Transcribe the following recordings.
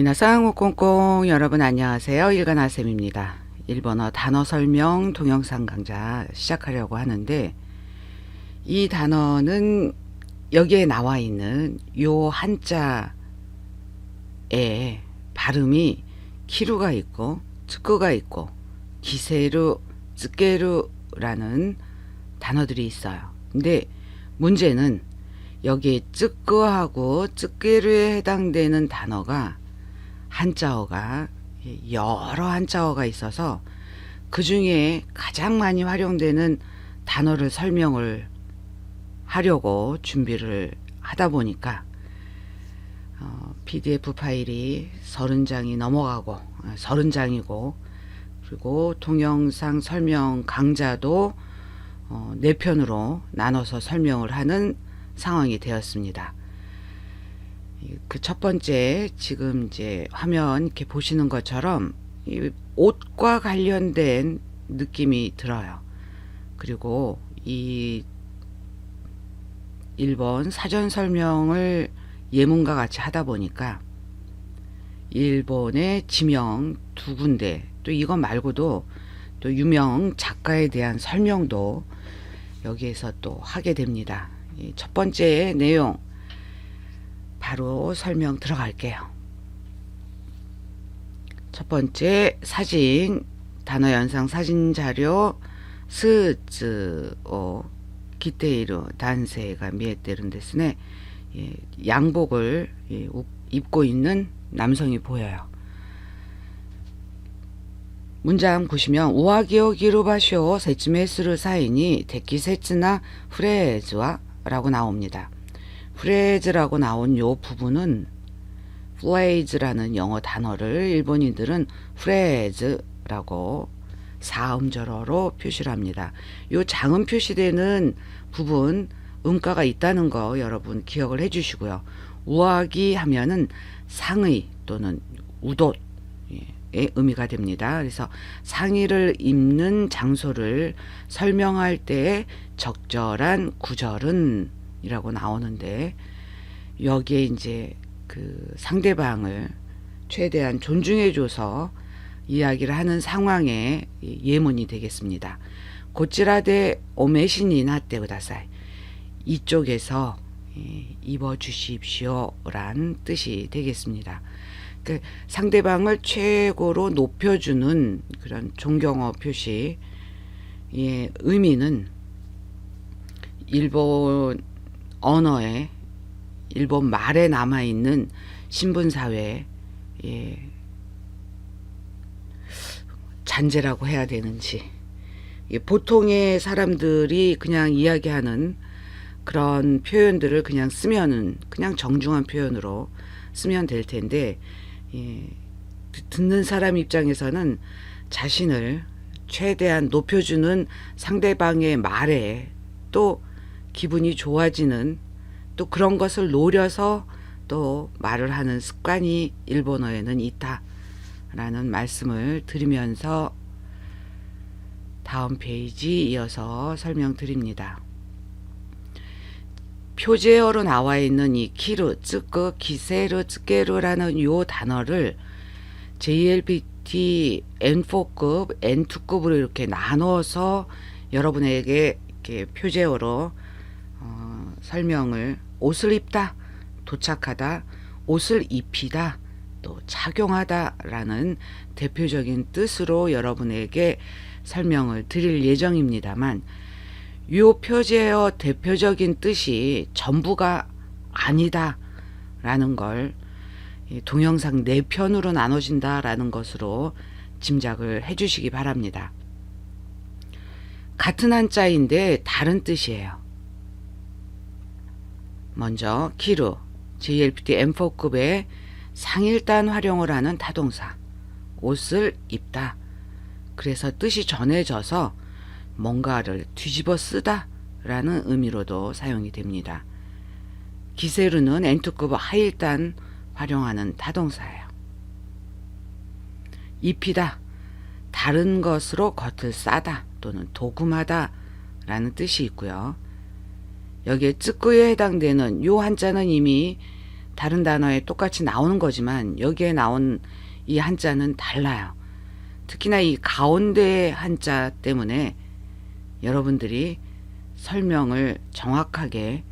미나상 오콩콩 여러분 안녕하세요. 일간아쌤입니다. 일본어 단어 설명 동영상 강좌 시작하려고 하는데, 이 단어는 여기에 나와 있는 요 한자에 발음이 키루가 있고 츠쿠가 있고 기세루, 쯔케루라는 단어들이 있어요. 근데 문제는 여기에 쯔끄하고 쯔케루에 해당되는 단어가 한자어가 여러 한자어가 있어서 그 중에 가장 많이 활용되는 단어를 설명을 하려고 준비를 하다 보니까 PDF 파일이 30장이 넘어가고 30장이고, 그리고 동영상 설명 강좌도 4편으로 나눠서 설명을 하는 상황이 되었습니다. 그 첫 번째, 지금 이제 화면 이렇게 보시는 것처럼 이 옷과 관련된 느낌이 들어요. 그리고 이 일본 사전 설명을 예문과 같이 하다 보니까 일본의 지명 2군데, 또 이거 말고도 또 유명 작가에 대한 설명도 여기에서 또 하게 됩니다. 첫 번째 내용 바로 설명 들어갈게요. 첫 번째 사진, 단어 연상 사진 자료, 스즈 오 기테이루 단세가 미에테른ですね. 양복을 입고 있는 남성이 보여요. 문장 보시면 우아기오 기루바쇼 세츠메스루 사이니 데키세츠나 프레즈와 라고 나옵니다. 프레즈라고 나온 요 부분은 플레이즈라는 영어 단어를 일본인들은 프레즈라고 사음절어로 표시를 합니다. 요 장음 표시되는 부분 음가가 있다는 거 여러분 기억을 해 주시고요. 우아기 하면은 상의 또는 우옷의 의미가 됩니다. 그래서 상의를 입는 장소를 설명할 때 적절한 구절은 이라고 나오는데, 여기에 이제 그 상대방을 최대한 존중해줘서 이야기를 하는 상황의 예문이 되겠습니다. 고찌라데 오메시니 나tte 구다사이, 이쪽에서 입어주십시오 란 뜻이 되겠습니다. 그 상대방을 최고로 높여주는 그런 존경어 표시, 의미는 일본 언어에, 일본 말에 남아있는 신분사회 잔재라고 해야 되는지, 보통의 사람들이 그냥 이야기하는 그런 표현들을 그냥 쓰면은 그냥 정중한 표현으로 쓰면 될 텐데, 듣는 사람 입장에서는 자신을 최대한 높여주는 상대방의 말에 또 기분이 좋아지는, 또 그런 것을 노려서 또 말을 하는 습관이 일본어에는 있다라는 말씀을 드리면서 다음 페이지 이어서 설명드립니다. 표제어로 나와 있는 이 키루, 쯔끄, 기세르, 쯔케르라는 요 단어를 JLPT N4급, N2급으로 이렇게 나눠서 여러분에게 이렇게 표제어로 설명을, 옷을 입다, 도착하다, 옷을 입히다, 또 착용하다 라는 대표적인 뜻으로 여러분에게 설명을 드릴 예정입니다만, 이 표제어 대표적인 뜻이 전부가 아니다 라는 걸 동영상 4편으로 나눠진다 라는 것으로 짐작을 해 주시기 바랍니다. 같은 한자인데 다른 뜻이에요. 먼저 키루, JLPT M4급의 상일단 활용을 하는 타동사, 옷을 입다. 그래서 뜻이 전해져서 뭔가를 뒤집어 쓰다 라는 의미로도 사용이 됩니다. 기세루는 N2급 하일단 활용하는 타동사예요. 입히다, 다른 것으로 겉을 싸다 또는 도금하다 라는 뜻이 있고요. 여기에 쯔꾸에 해당되는 요 한자는 이미 다른 단어에 똑같이 나오는 거지만 여기에 나온 이 한자는 달라요. 특히나 이 가운데 한자 때문에 여러분들이 설명을 정확하게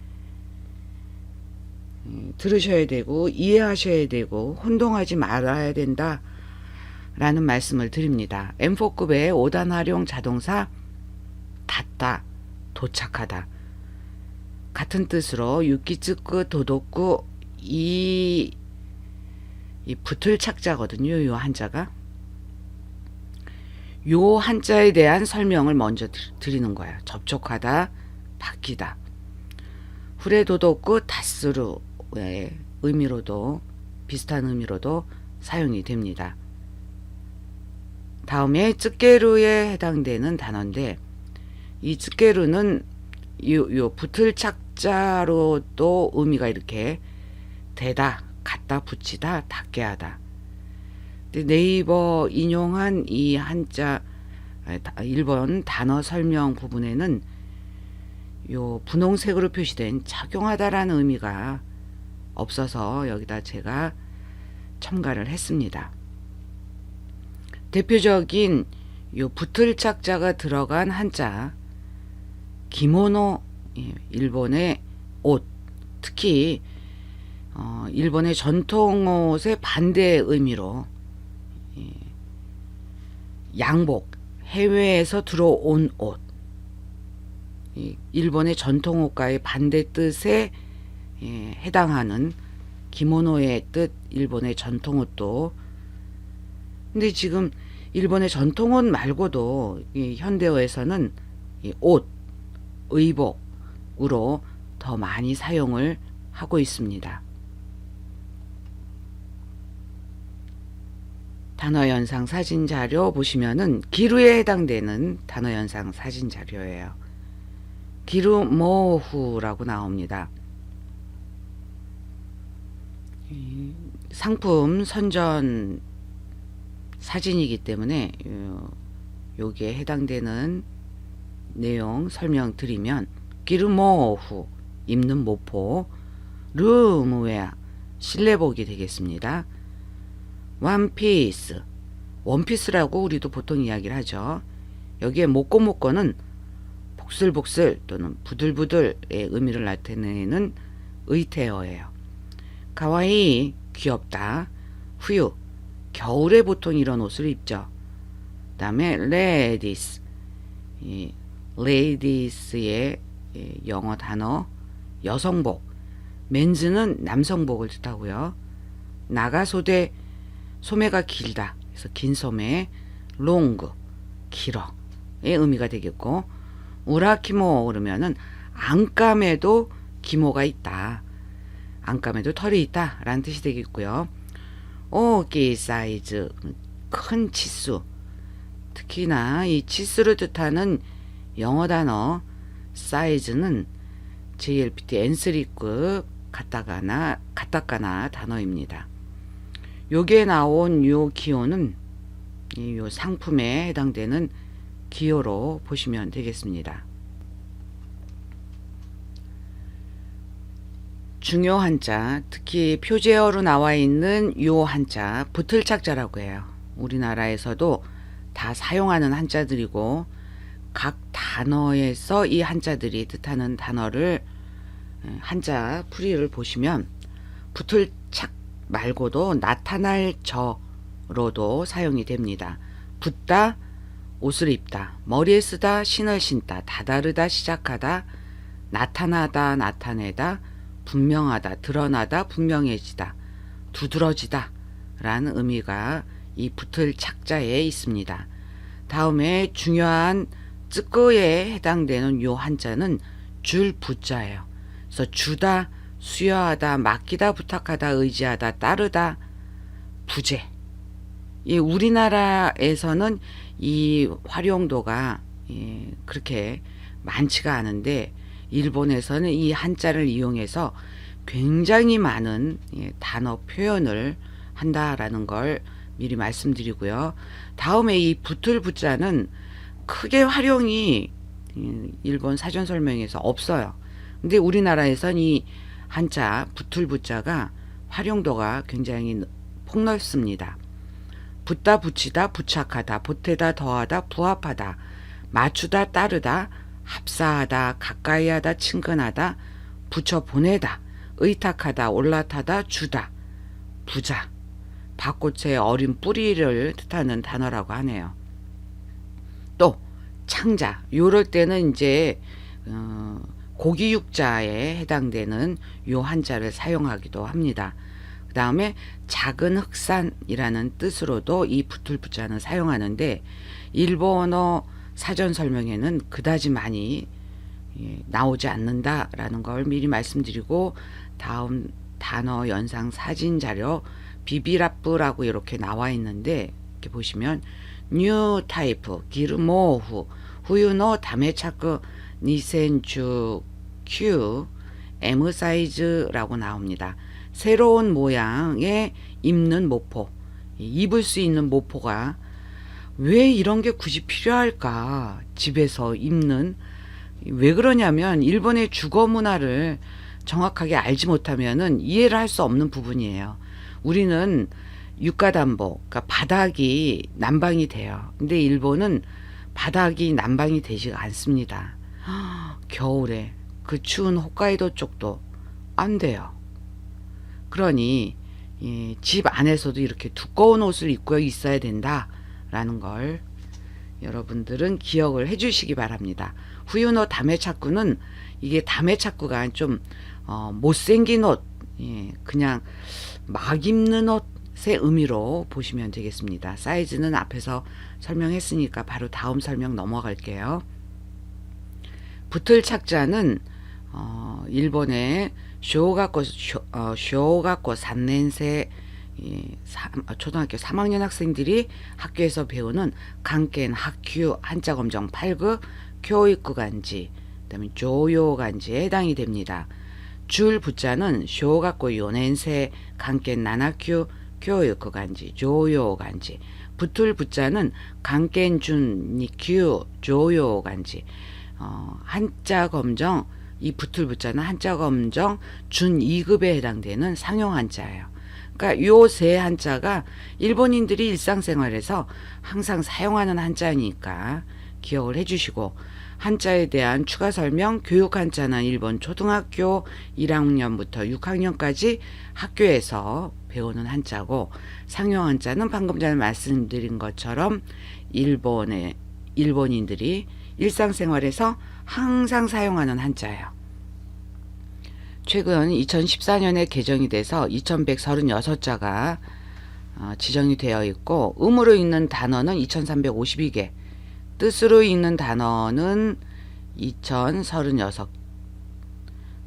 들으셔야 되고 이해하셔야 되고 혼동하지 말아야 된다 라는 말씀을 드립니다. M4급의 5단 활용 자동사 닿다, 도착하다 같은 뜻으로 유기쯔끄 도덕구 이 붙을 착자거든요. 요 한자가. 요 한자에 대한 설명을 먼저 드리는 거야. 접촉하다, 바뀌다. 후레도덕구 다스루의 의미로도 비슷한 의미로도 사용이 됩니다. 다음에 쯔게루에 해당되는 단어인데 이 쯔게루는 요 붙을 착자로도 의미가 이렇게 대다, 갖다 붙이다, 닿게 하다. 네이버 인용한 이 한자 1번 단어 설명 부분에는 요 분홍색으로 표시된 착용하다라는 의미가 없어서 여기다 제가 첨가를 했습니다. 대표적인 요 붙을 착자가 들어간 한자 기모노, 일본의 옷, 특히 일본의 전통 옷의 반대의 의미로 양복, 해외에서 들어온 옷, 일본의 전통 옷과의 반대 뜻에 해당하는 기모노의 뜻, 일본의 전통 옷도. 근데 지금 일본의 전통 옷 말고도 이 현대어에서는 이 옷, 의복으로 더 많이 사용을 하고 있습니다. 단어연상 사진자료 보시면은 기루에 해당되는 단어연상 사진자료예요. 기루모후라고 나옵니다. 상품 선전 사진이기 때문에 여기에 해당되는 내용 설명드리면 기루모후 입는 모포, 룸웨어 실내복이 되겠습니다. 원피스, 원피스라고 우리도 보통 이야기를 하죠. 여기에 모꼬모꼬는 복슬복슬 또는 부들부들의 의미를 나타내는 의태어예요. 가와이 귀엽다, 후유 겨울에 보통 이런 옷을 입죠. 그 다음에 레디스, 레디스의 영어 단어 여성복, 맨즈는 남성복을 뜻하고요. 나가소대, 소매가 길다, 그래서 긴 소매, 롱그 길어의 의미가 되겠고, 우라키모 그러면은 안감에도 기모가 있다, 안감에도 털이 있다 라는 뜻이 되겠고요. 오기 사이즈 큰 치수, 특히나 이 치수를 뜻하는 영어 단어 사이즈는 JLPT N3급 가타카나 단어입니다. 여기에 나온 요 기호는 요 상품에 해당되는 기호로 보시면 되겠습니다. 중요 한자, 특히 표제어로 나와 있는 요 한자 붙을 착자라고 해요. 우리나라에서도 다 사용하는 한자들이고 각 단어에서 이 한자들이 뜻하는 단어를 한자 풀이를 보시면 붙을 착 말고도 나타날 저로도 사용이 됩니다. 붙다, 옷을 입다, 머리에 쓰다, 신을 신다, 다다르다, 시작하다, 나타나다, 나타내다, 분명하다, 드러나다, 분명해지다, 두드러지다 라는 의미가 이 붙을 착자에 있습니다. 다음에 중요한 쯔끄에 해당되는 요 한자는 줄 부자예요. 그래서 주다, 수여하다, 맡기다, 부탁하다, 의지하다, 따르다, 부재. 이 우리나라에서는 이 활용도가 그렇게 많지가 않은데 일본에서는 이 한자를 이용해서 굉장히 많은 단어 표현을 한다라는 걸 미리 말씀드리고요. 다음에 이 붙을 부자는 크게 활용이 일본 사전 설명에서 없어요. 근데 우리나라에선 이 한자 붙을 부자가 활용도가 굉장히 폭넓습니다. 붙다 붙이다 부착하다 보태다 더하다 부합하다 맞추다 따르다 합사하다 가까이하다 친근하다 붙여 보내다 의탁하다 올라타다 주다 부자 밭꽃의 어린 뿌리를 뜻하는 단어라고 하네요. 또 창자 요럴 때는 이제 고기 육자에 해당되는 요 한자를 사용하기도 합니다. 그 다음에 작은 흑산이라는 뜻으로도 이 붙을 붙자는 사용하는데 일본어 사전 설명에는 그다지 많이 나오지 않는다라는 걸 미리 말씀드리고 다음 단어 연상 사진 자료 비비라프라고 이렇게 나와 있는데 이렇게 보시면 뉴 타입 기르모후 후유노 다메차크 니센주 큐 M 사이즈라고 나옵니다. 새로운 모양의 입는 모포 입을 수 있는 모포가 왜 이런 게 굳이 필요할까? 집에서 입는 왜 그러냐면 일본의 주거 문화를 정확하게 알지 못하면은 이해를 할 수 없는 부분이에요. 우리는 육가담보, 그러니까 바닥이 난방이 돼요. 근데 일본은 바닥이 난방이 되지가 않습니다. 겨울에 그 추운 홋카이도 쪽도 안 돼요. 그러니 집 안에서도 이렇게 두꺼운 옷을 입고 있어야 된다라는 걸 여러분들은 기억을 해 주시기 바랍니다. 후유노 다메차쿠는 이게 다메차쿠가 좀 못생긴 옷, 그냥 막 입는 옷의 의미로 보시면 되겠습니다. 사이즈는 앞에서 설명했으니까 바로 다음 설명 넘어갈게요. 붙을 착자는 일본의 쇼가코 3년생 초등학교 3학년 학생들이 학교에서 배우는 간ken 학교 한자 검정 8급 교육구 간지 그다음에 조요 간지에 해당이 됩니다. 줄 붙자는 쇼가코 4년생 간ken 7급 교육구 간지 조요 간지 붙을 붙자는 간ken 준 2급 조요 간지 한자 검정 이 붙을 붙자는 한자 검정 준 2급에 해당되는 상용 한자예요. 그러니까 요 세 한자가 일본인들이 일상생활에서 항상 사용하는 한자니까 기억을 해주시고 한자에 대한 추가 설명 교육 한자는 일본 초등학교 1학년부터 6학년까지 학교에서 배우는 한자고 상용 한자는 방금 전에 말씀드린 것처럼 일본인들이 일상생활에서 항상 사용하는 한자예요. 최근 2014년에 개정이 돼서 2136자가 지정이 되어 있고 음으로 읽는 단어는 2352개 뜻으로 읽는 단어는 2036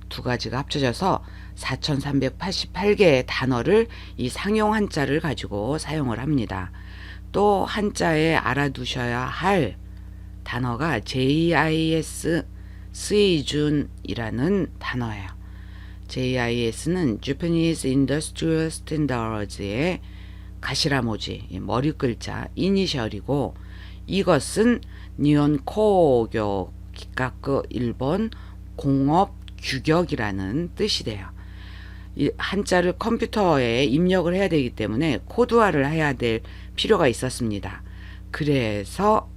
두 가지가 합쳐져서 4388개의 단어를 이 상용 한자를 가지고 사용을 합니다. 또 한자에 알아두셔야 할 단어가 JIS 스이준이라는 단어예요. JIS는 Japanese Industrial Standards의 가시라모지 머리 글자 이니셜이고 이것은 니온 코교 기가쿠 일본 공업 규격이라는 뜻이 돼요. 이 한자를 컴퓨터에 입력을 해야 되기 때문에 코드화를 해야 될 필요가 있었습니다. 그래서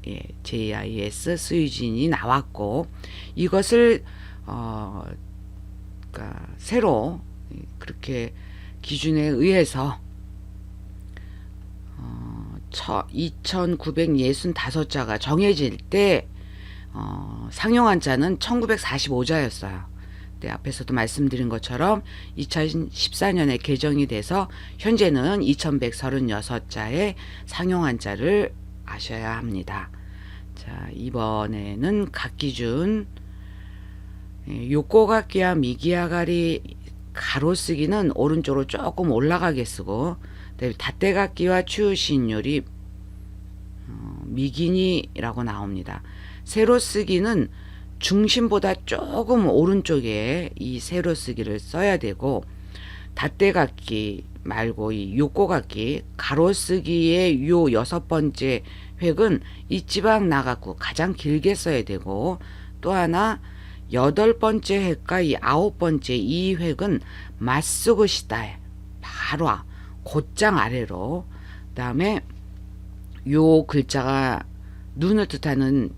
JIS 수유진이 나왔고 이것을 그러니까 새로 그렇게 기준에 의해서 2965자가 정해질 때 상용 한자는 1945자였어요. 네, 앞에서도 말씀드린 것처럼 2014년에 개정이 돼서 현재는 2136자의 상용 한자를 아셔야 합니다. 자, 이번에는 각기준 요꼬각기와 미기아가리 가로쓰기는 오른쪽으로 조금 올라가게 쓰고 다떼각기와 추우신요리 미기니라고 나옵니다. 세로 쓰기는 중심보다 조금 오른쪽에 이 세로 쓰기를 써야 되고 다떼각기 말고 이 요꼬각기 가로쓰기의 요 6번째 획은 이지방 나가고 가장 길게 써야 되고 또 하나 8번째 획과 이 9번째 이 획은 맞쓰고시다 바로 곧장 아래로, 그다음에 요 글자가 눈을 뜻하는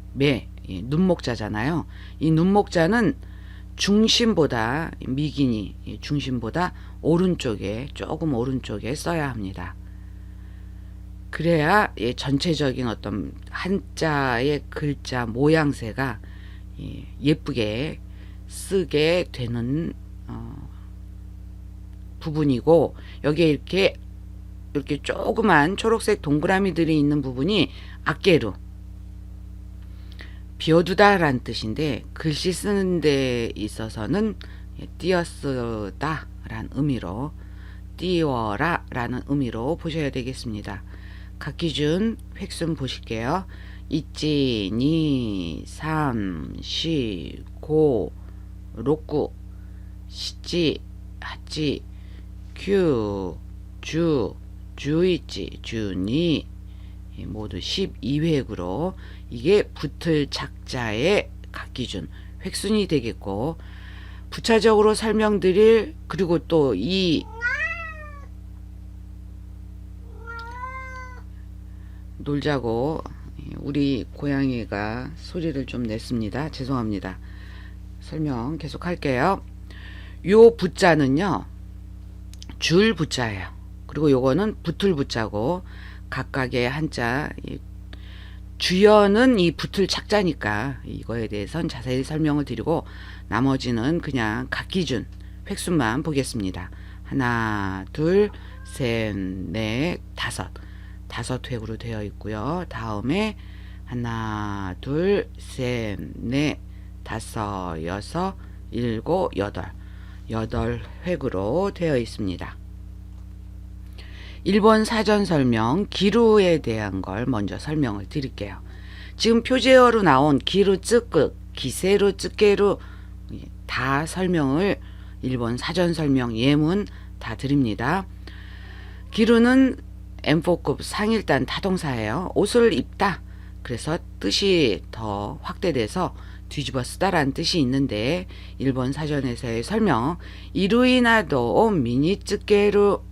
눈목자잖아요. 이 눈목자는 중심보다, 미긴이 중심보다 오른쪽에, 조금 오른쪽에 써야 합니다. 그래야 전체적인 어떤 한자의 글자 모양새가 예쁘게 쓰게 되는 부분이고, 여기에 이렇게 조그만 초록색 동그라미들이 있는 부분이 악계루, 비워두다 라는 뜻인데, 글씨 쓰는 데 있어서는 띄어쓰다 라는 의미로, 띄워라 라는 의미로 보셔야 되겠습니다. 각 기준 획순 보실게요. 있지, 니, 삼, 시, 고, 록구, 시지, 하지, 규, 주, 주있지, 주니, 모두 12획으로 이게 붙을 작자의 각 기준 획순이 되겠고, 부차적으로 설명드릴, 그리고 또 이 놀자고 우리 고양이가 소리를 좀 냈습니다. 죄송합니다. 설명 계속 할게요. 요 부자는요, 줄 부자예요. 그리고 요거는 붙을 부자고, 각각의 한자, 주연은 이 붙을 착자니까 이거에 대해서는 자세히 설명을 드리고, 나머지는 그냥 각 기준 획순만 보겠습니다. 하나, 둘, 셋, 넷, 다섯 획으로 되어 있고요. 다음에 하나, 둘, 셋, 넷, 다섯, 여섯, 일곱, 여덟 획으로 되어 있습니다. 일본 사전 설명 기루에 대한 걸 먼저 설명을 드릴게요. 지금 표제어로 나온 기루, 쯔끄, 기세루, 쯔케루 다 설명을, 일본 사전 설명 예문 다 드립니다. 기루는 M4급 상일단 타동사예요. 옷을 입다, 그래서 뜻이 더 확대돼서 뒤집어 쓰다라는 뜻이 있는데, 일본 사전에서의 설명, 이루이나도 미니 쯔케루